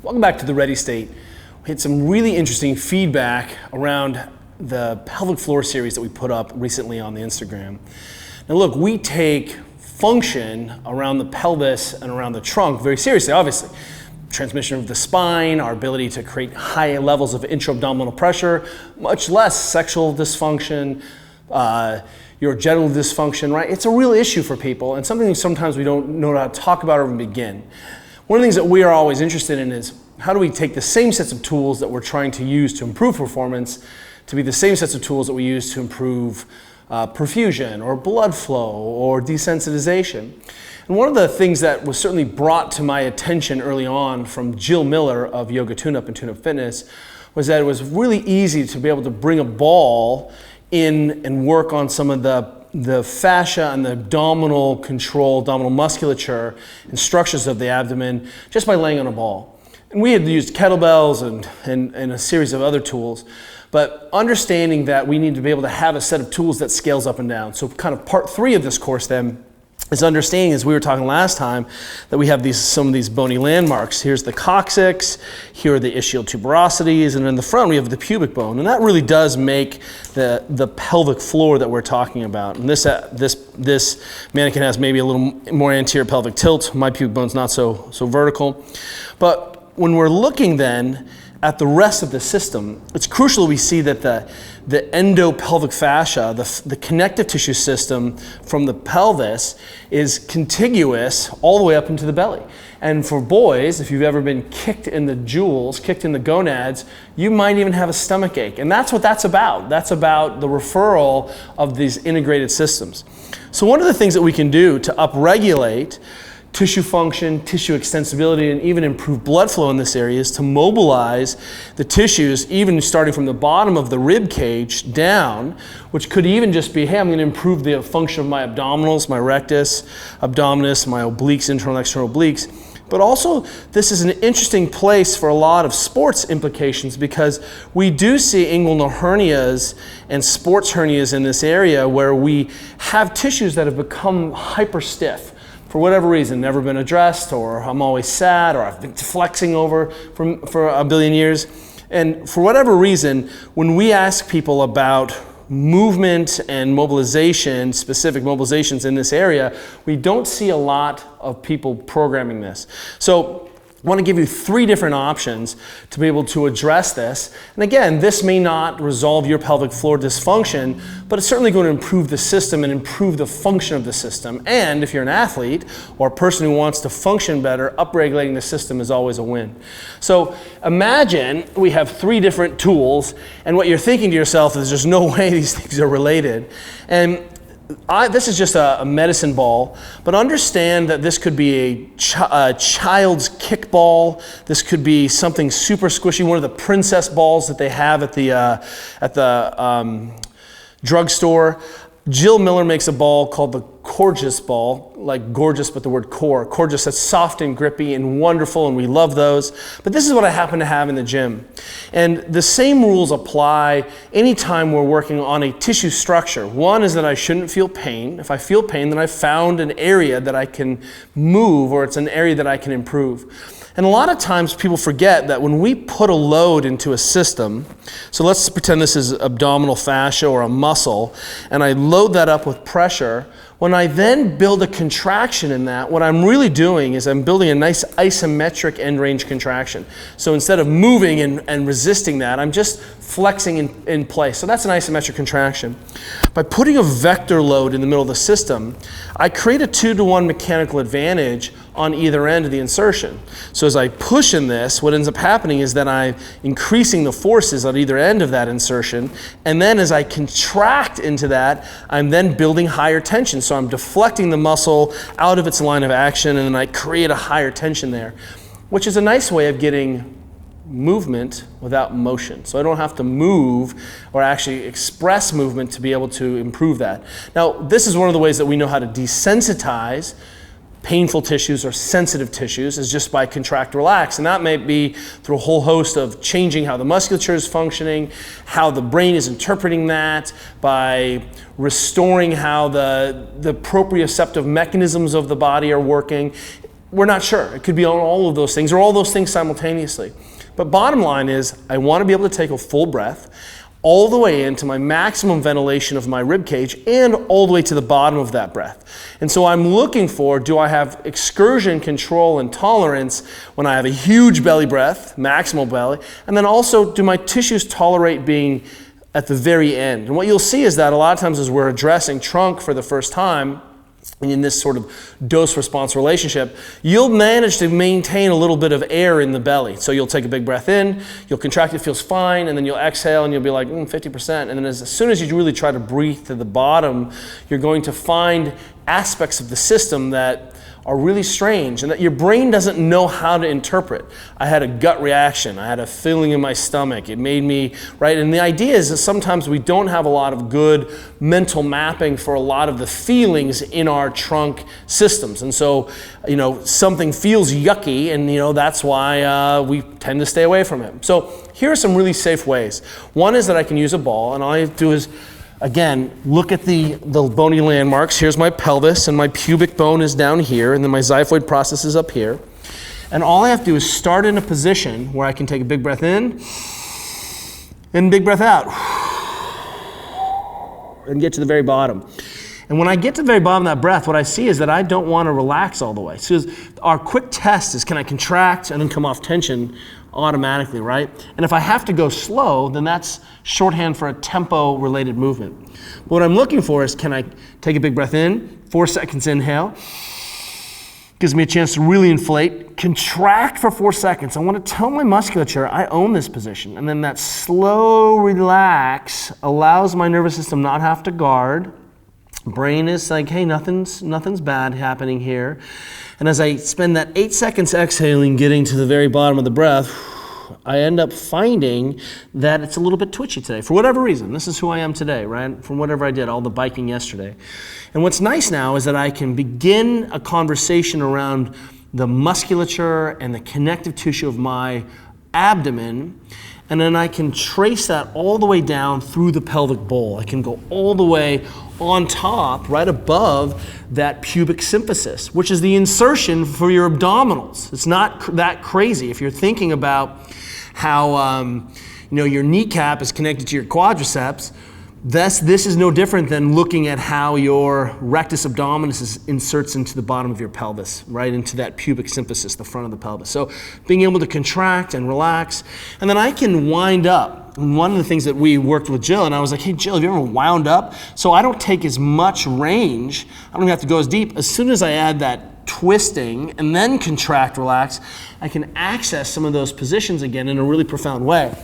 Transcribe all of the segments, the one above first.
Welcome back to the Ready State. We had some really interesting feedback around the pelvic floor series that we put up recently on the Instagram. Now look, we take function around the pelvis and around the trunk very seriously, obviously. Transmission of the spine, our ability to create high levels of intra-abdominal pressure, much less sexual dysfunction, your genital dysfunction, right? It's a real issue for people and something sometimes we don't know how to talk about or even begin. One of the things that we are always interested in is how do we take the same sets of tools that we're trying to use to improve performance to be the same sets of tools that we use to improve perfusion or blood flow or desensitization. And one of the things that was certainly brought to my attention early on from Jill Miller of Yoga Tune-Up and Tune-Up Fitness was that it was really easy to be able to bring a ball in and work on some of the fascia and the abdominal control, abdominal musculature and structures of the abdomen just by laying on a ball. And we had used kettlebells and a series of other tools, but understanding that we need to be able to have a set of tools that scales up and down. So kind of part 3 of this course then is understanding, as we were talking last time, that we have some of these bony landmarks. Here's the coccyx, here are the ischial tuberosities, and in the front we have the pubic bone. And that really does make the pelvic floor that we're talking about. And this mannequin has maybe a little more anterior pelvic tilt. My pubic bone's not so vertical. But when we're looking then at the rest of the system, it's crucial that we see that the endopelvic fascia, the connective tissue system from the pelvis is contiguous all the way up into the belly. And for boys, if you've ever been kicked in the jewels, kicked in the gonads, you might even have a stomach ache. And that's what that's about. That's about the referral of these integrated systems. So one of the things that we can do to upregulate tissue function, tissue extensibility, and even improve blood flow in this area is to mobilize the tissues, even starting from the bottom of the rib cage down, which could even just be, hey, I'm going to improve the function of my abdominals, my rectus, abdominis, my obliques, internal and external obliques. But also, this is an interesting place for a lot of sports implications because we do see inguinal hernias and sports hernias in this area where we have tissues that have become hyper stiff. For whatever reason, never been addressed, or I'm always sad, or I've been flexing over for a billion years. And for whatever reason, when we ask people about movement and mobilization, specific mobilizations in this area, we don't see a lot of people programming this. So I want to give you 3 different options to be able to address this. And again, this may not resolve your pelvic floor dysfunction, but it's certainly going to improve the system and improve the function of the system. And if you're an athlete or a person who wants to function better, upregulating the system is always a win. So imagine we have 3 different tools, and what you're thinking to yourself is there's no way these things are related. And this is just a medicine ball, but understand that this could be a child's kickball. This could be something super squishy, one of the princess balls that they have at the drugstore. Jill Miller makes a ball called the Gorgeous ball, like gorgeous, but the word core. Gorgeous, that's soft and grippy and wonderful, and we love those. But this is what I happen to have in the gym. And the same rules apply anytime we're working on a tissue structure. One is that I shouldn't feel pain. If I feel pain, then I've found an area that I can move, or it's an area that I can improve. And a lot of times people forget that when we put a load into a system, so let's pretend this is abdominal fascia or a muscle, and I load that up with pressure, when I then build a contraction in that, what I'm really doing is I'm building a nice isometric end range contraction. So instead of moving and resisting that, I'm just flexing in place. So that's an isometric contraction. By putting a vector load in the middle of the system, I create a 2-to-1 mechanical advantage on either end of the insertion. So as I push in this, what ends up happening is that I'm increasing the forces on either end of that insertion, and then as I contract into that, I'm then building higher tension. So I'm deflecting the muscle out of its line of action, and then I create a higher tension there, which is a nice way of getting movement without motion. So I don't have to move or actually express movement to be able to improve that. Now, this is one of the ways that we know how to desensitize painful tissues or sensitive tissues, is just by contract relax. And that may be through a whole host of changing how the musculature is functioning, how the brain is interpreting that, by restoring how the proprioceptive mechanisms of the body are working. we're not sure. It could be on all of those things or all those things simultaneously. But bottom line is I want to be able to take a full breath all the way into my maximum ventilation of my rib cage and all the way to the bottom of that breath. And so I'm looking for, do I have excursion control and tolerance when I have a huge belly breath, maximal belly, and then also do my tissues tolerate being at the very end? And what you'll see is that a lot of times as we're addressing trunk for the first time, in this sort of dose-response relationship, you'll manage to maintain a little bit of air in the belly. So you'll take a big breath in, you'll contract, it feels fine, and then you'll exhale and you'll be like, 50%. And then as soon as you really try to breathe to the bottom, you're going to find aspects of the system that are really strange and that your brain doesn't know how to interpret. I had a gut reaction. I had a feeling in my stomach. It made me, right? And the idea is that sometimes we don't have a lot of good mental mapping for a lot of the feelings in our trunk systems. And so, something feels yucky and, that's why we tend to stay away from it. So here are some really safe ways. One is that I can use a ball, and all I do is, again, look at the bony landmarks. Here's my pelvis, and my pubic bone is down here, and then my xiphoid process is up here. And all I have to do is start in a position where I can take a big breath in and big breath out and get to the very bottom. And when I get to the very bottom of that breath, what I see is that I don't want to relax all the way. So our quick test is, can I contract and then come off tension automatically, right? And if I have to go slow, then that's shorthand for a tempo-related movement. But what I'm looking for is, can I take a big breath in, 4 seconds inhale, gives me a chance to really inflate, contract for 4 seconds. I want to tell my musculature, I own this position. And then that slow relax allows my nervous system not have to guard. Brain is like, hey, nothing's bad happening here. And as I spend that 8 seconds exhaling, getting to the very bottom of the breath, I end up finding that it's a little bit twitchy today. For whatever reason, this is who I am today, right? From whatever I did, all the biking yesterday. And what's nice now is that I can begin a conversation around the musculature and the connective tissue of my abdomen, and then I can trace that all the way down through the pelvic bowl. I can go all the way on top, right above that pubic symphysis, which is the insertion for your abdominals. It's not that crazy. If you're thinking about how your kneecap is connected to your quadriceps, this is no different than looking at how your rectus abdominis inserts into the bottom of your pelvis, right into that pubic symphysis, the front of the pelvis. So being able to contract and relax, and then I can wind up. And one of the things that we worked with Jill, and I was like, hey Jill, have you ever wound up? So I don't take as much range, I don't even have to go as deep. As soon as I add that twisting and then contract, relax, I can access some of those positions again in a really profound way.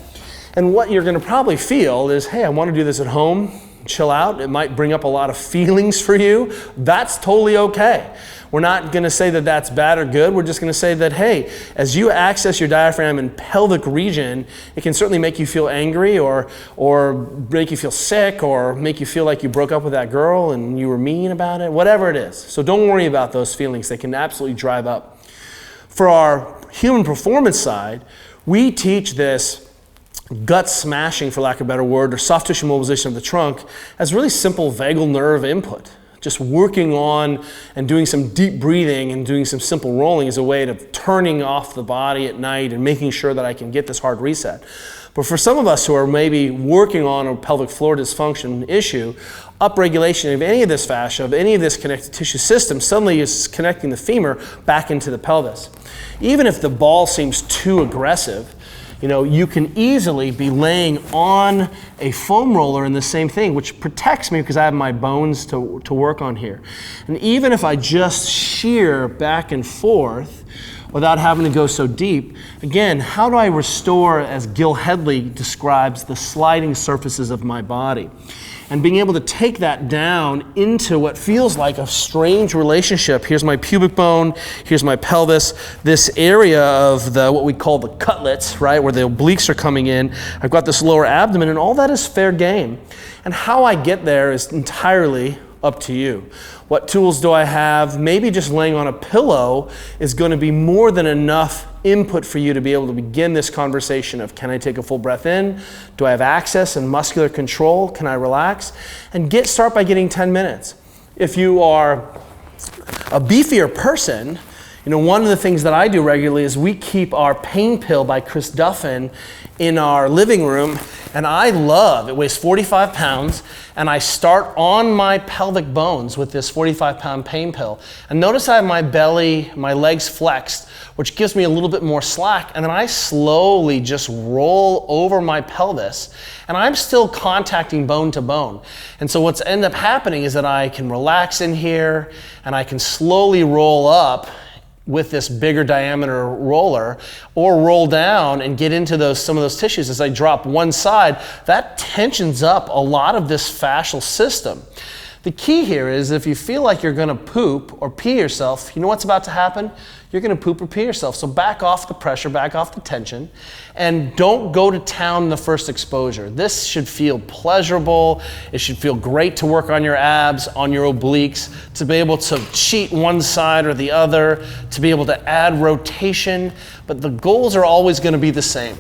And what you're going to probably feel is, hey, I want to do this at home, chill out. It might bring up a lot of feelings for you. That's totally okay. We're not going to say that that's bad or good. We're just going to say that, hey, as you access your diaphragm and pelvic region, it can certainly make you feel angry or make you feel sick or make you feel like you broke up with that girl and you were mean about it, whatever it is. So don't worry about those feelings. They can absolutely drive up. For our human performance side, we teach this gut smashing, for lack of a better word, or soft tissue mobilization of the trunk as really simple vagal nerve input. Just working on and doing some deep breathing and doing some simple rolling is a way of turning off the body at night and making sure that I can get this hard reset. But for some of us who are maybe working on a pelvic floor dysfunction issue, upregulation of any of this fascia, of any of this connective tissue system, suddenly is connecting the femur back into the pelvis. Even if the ball seems too aggressive, you can easily be laying on a foam roller in the same thing, which protects me because I have my bones to work on here. And even if I just shear back and forth without having to go so deep, again, how do I restore, as Gil Headley describes, the sliding surfaces of my body? And being able to take that down into what feels like a strange relationship. Here's my pubic bone, here's my pelvis, this area of what we call the cutlets, right, where the obliques are coming in. I've got this lower abdomen, and all that is fair game. And how I get there is entirely up to you. What tools do I have? Maybe just laying on a pillow is going to be more than enough input for you to be able to begin this conversation of, can I take a full breath in? Do I have access and muscular control? Can I relax? And start by getting 10 minutes. If you are a beefier person, You know, one of the things that I do regularly is we keep our pain pill by Chris Duffin in our living room, and I love, it weighs 45 pounds, and I start on my pelvic bones with this 45-pound pain pill. And notice I have my belly, my legs flexed, which gives me a little bit more slack, and then I slowly just roll over my pelvis, and I'm still contacting bone to bone. And so what's ended up happening is that I can relax in here, and I can slowly roll up with this bigger diameter roller, or roll down and get into some of those tissues. As I drop one side, that tensions up a lot of this fascial system. The key here is if you feel like you're gonna poop or pee yourself, you know what's about to happen? You're gonna poop or pee yourself. So back off the pressure, back off the tension, and don't go to town in the first exposure. This should feel pleasurable. It should feel great to work on your abs, on your obliques, to be able to cheat one side or the other, to be able to add rotation, but the goals are always gonna be the same.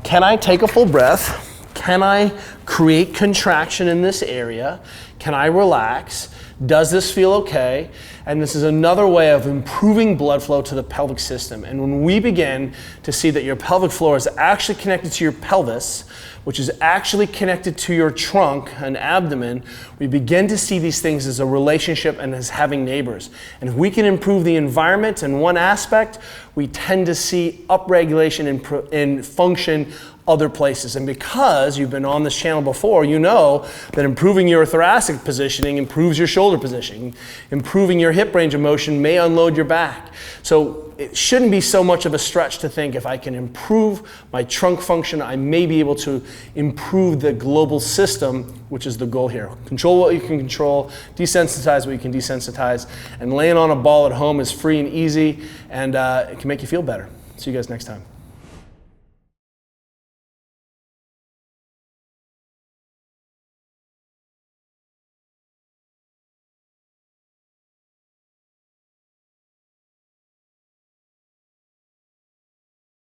Can I take a full breath? Can I create contraction in this area? Can I relax? Does this feel okay? And this is another way of improving blood flow to the pelvic system. And when we begin to see that your pelvic floor is actually connected to your pelvis, which is actually connected to your trunk and abdomen, we begin to see these things as a relationship and as having neighbors. And if we can improve the environment in one aspect, we tend to see upregulation in function other places. And because you've been on this channel before, you know that improving your thoracic positioning improves your shoulder positioning. Improving your hip range of motion may unload your back. So it shouldn't be so much of a stretch to think if I can improve my trunk function, I may be able to improve the global system, which is the goal here. Control what you can control, desensitize what you can desensitize, and laying on a ball at home is free and easy, and it can make you feel better. See you guys next time.